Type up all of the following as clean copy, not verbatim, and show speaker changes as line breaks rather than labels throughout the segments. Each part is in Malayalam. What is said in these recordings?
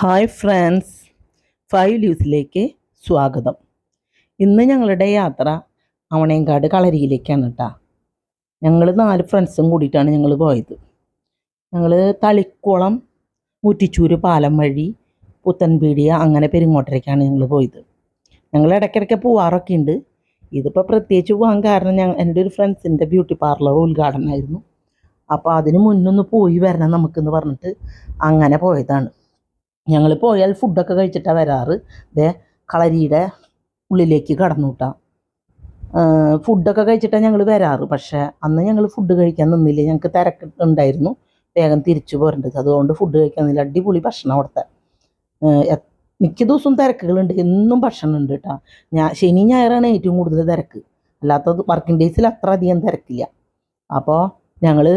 ഹായ് ഫ്രണ്ട്സ്, 5 ലീവ്സിലേക്ക് സ്വാഗതം. ഇന്ന് ഞങ്ങളുടെ യാത്ര അവണേങ്കാട് കളരിയിലേക്കാണ് കേട്ടോ. ഞങ്ങൾ 4 ഫ്രണ്ട്സും കൂടിയിട്ടാണ് ഞങ്ങൾ പോയത്. ഞങ്ങൾ തളിക്കുളം, മുറ്റിച്ചൂര് പാലം വഴി പുത്തൻപീടിയ അങ്ങനെ പെരിങ്ങോട്ടരയ്ക്കാണ് ഞങ്ങൾ പോയത്. ഞങ്ങൾ ഇടയ്ക്കിടയ്ക്ക് പോവാറൊക്കെ ഉണ്ട്. ഇതിപ്പോൾ പ്രത്യേകിച്ച് പോകാൻ കാരണം എൻ്റെ ഒരു ഫ്രണ്ട്സിൻ്റെ ബ്യൂട്ടി പാർലർ ഉദ്ഘാടനമായിരുന്നു. അപ്പോൾ അതിന് മുന്നൊന്ന് പോയി വരണം നമുക്കെന്ന് പറഞ്ഞിട്ട് അങ്ങനെ പോയതാണ്. ഞങ്ങൾ പോയാൽ ഫുഡൊക്കെ കഴിച്ചിട്ടാണ് വരാറ്. കളരിയുടെ ഉള്ളിലേക്ക് കടന്നു കിട്ടാം. ഫുഡൊക്കെ കഴിച്ചിട്ടാണ് ഞങ്ങൾ വരാറ്. പക്ഷേ അന്ന് ഞങ്ങൾ ഫുഡ് കഴിക്കാൻ നിന്നില്ല. ഞങ്ങൾക്ക് തിരക്ക് ഉണ്ടായിരുന്നു, വേഗം തിരിച്ചു പോരേണ്ടത്. അതുകൊണ്ട് ഫുഡ് കഴിക്കാൻ നിന്നില്ല. അടിപൊളി ഭക്ഷണം അവിടുത്തെ. മിക്ക ദിവസവും തിരക്കുകളുണ്ട്, എന്നും ഭക്ഷണം ഉണ്ട് കേട്ടോ. ശനി ഞായറാണ് ഏറ്റവും കൂടുതൽ തിരക്ക്. അല്ലാത്തത് വർക്കിംഗ് ഡേയ്സിൽ അത്ര അധികം തിരക്കില്ല. അപ്പോൾ ഞങ്ങൾ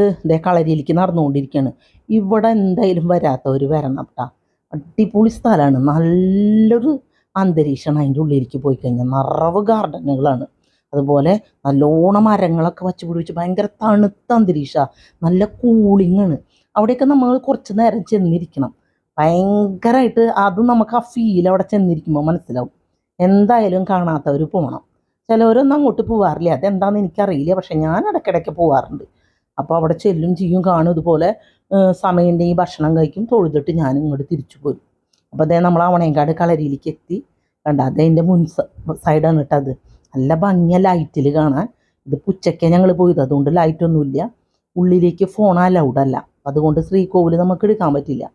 കളരിയിലേക്ക് നടന്നുകൊണ്ടിരിക്കുകയാണ്. ഇവിടെ എന്തായാലും വരാത്തവർ വരണം കേട്ടോ. അടിപൊളി സ്ഥലമാണ്, നല്ലൊരു അന്തരീക്ഷമാണ്. അതിൻ്റെ ഉള്ളിലേക്ക് പോയി കഴിഞ്ഞാൽ നിറവ് ഗാർഡനുകളാണ്. അതുപോലെ നല്ലോണം മരങ്ങളൊക്കെ വച്ച് പിടിപ്പിച്ച് ഭയങ്കര തണുത്ത അന്തരീക്ഷമാണ്, നല്ല കൂളിങ്ങാണ്. അവിടെയൊക്കെ നമ്മൾ കുറച്ച് നേരം ചെന്നിരിക്കണം. ഭയങ്കരമായിട്ട് അത് നമുക്ക് ആ ഫീൽ അവിടെ ചെന്നിരിക്കുമ്പോൾ മനസ്സിലാവും. എന്തായാലും കാണാത്തവർ പോകണം. ചിലവരൊന്നും അങ്ങോട്ട് പോകാറില്ല, അതെന്താണെന്ന് എനിക്കറിയില്ല. പക്ഷെ ഞാൻ ഇടയ്ക്കിടയ്ക്ക് പോകാറുണ്ട്. അപ്പോൾ അവിടെ ചെല്ലും ചെയ്യും, കാണും. ഇതുപോലെ സമയൻ്റെ ഈ ഭക്ഷണം കഴിക്കും, തൊഴുതിട്ട് ഞാൻ ഇങ്ങോട്ട് തിരിച്ചു പോരും. അപ്പോൾ അതേ നമ്മൾ അവണേങ്കാട് കളരിയിലേക്ക് എത്തി. കണ്ട അതതിൻ്റെ സൈഡാണ് കേട്ടത്. നല്ല ഭംഗിയ ലൈറ്റിൽ കാണാൻ. ഇത് ഉച്ചയ്ക്ക് ഞങ്ങൾ പോയത്, അതുകൊണ്ട് ലൈറ്റൊന്നുമില്ല. ഉള്ളിലേക്ക് ഫോൺ അലൗഡല്ല, അതുകൊണ്ട് ശ്രീകോവിൽ നമുക്ക് എടുക്കാൻ പറ്റില്ല.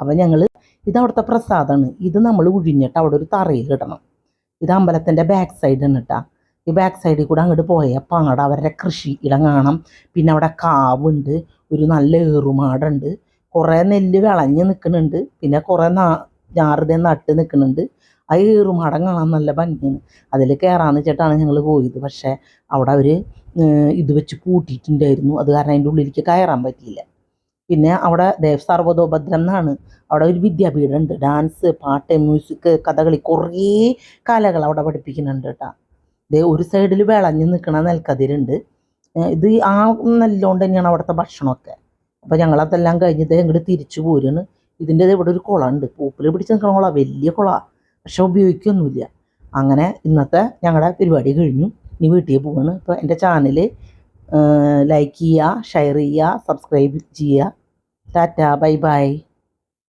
അപ്പോൾ ഞങ്ങൾ ഇതവിടുത്തെ പ്രസാദമാണ്. ഇത് നമ്മൾ ഉഴിഞ്ഞിട്ട് അവിടെ ഒരു തറയിൽ ഇടണം. ഇത് അമ്പലത്തിൻ്റെ ബാക്ക് സൈഡാണ് കേട്ടോ. ഈ ബാക്ക് സൈഡിൽ കൂടെ അങ്ങോട്ട് പോയപ്പോൾ അങ്ങോട്ട് അവരുടെ കൃഷി ഇടം കാണാം. പിന്നെ അവിടെ കാവുണ്ട്, ഒരു നല്ല ഏറുമാടുണ്ട്, കുറേ നെല്ല് വിളഞ്ഞ് നിൽക്കുന്നുണ്ട്, പിന്നെ കുറേ ഞാറുതെ നട്ട് നിൽക്കുന്നുണ്ട്. ആ ഏറുമാടം കാണാൻ നല്ല ഭംഗിയാണ്. അതിൽ കയറാമെന്ന് വെച്ചിട്ടാണ് ഞങ്ങൾ പോയത്. പക്ഷേ അവിടെ അവർ ഇത് വെച്ച് പൂട്ടിയിട്ടുണ്ടായിരുന്നു. അത് കാരണം അതിൻ്റെ ഉള്ളിലേക്ക് കയറാൻ പറ്റിയില്ല. പിന്നെ അവിടെ സർവ്വതോഭദ്രം എന്നാണ് അവിടെ ഒരു വിദ്യാപീഠം ഉണ്ട്. ഡാൻസ്, പാട്ട്, മ്യൂസിക്, കഥകളി, കുറേ കലകൾ അവിടെ പഠിപ്പിക്കുന്നുണ്ട് കേട്ടോ. ഒരു സൈഡിൽ വിളഞ്ഞ് നിൽക്കണ നെൽക്കതിരുണ്ട്. ഇത് ആ നെല്ലുകൊണ്ട് തന്നെയാണ് അവിടുത്തെ ഭക്ഷണമൊക്കെ. അപ്പോൾ ഞങ്ങളതെല്ലാം കഴിഞ്ഞിട്ട് ഇങ്ങോട്ട് തിരിച്ചു പോരുകയാണ്. ഇതിൻ്റെ ഇവിടെ ഒരു കുളമുണ്ട്, പൂപ്പിൽ പിടിച്ച് നിൽക്കണ കുളമാണ്, വലിയ കുളമാണ്. പക്ഷെ ഉപയോഗിക്കൊന്നുമില്ല. അങ്ങനെ ഇന്നത്തെ ഞങ്ങളുടെ പരിപാടി കഴിഞ്ഞു. ഇനി വീട്ടിൽ പോവാണ്. അപ്പോൾ എൻ്റെ ചാനൽ ലൈക്ക് ചെയ്യുക, ഷെയർ ചെയ്യുക, സബ്സ്ക്രൈബ് ചെയ്യുക. Tata, bye bye.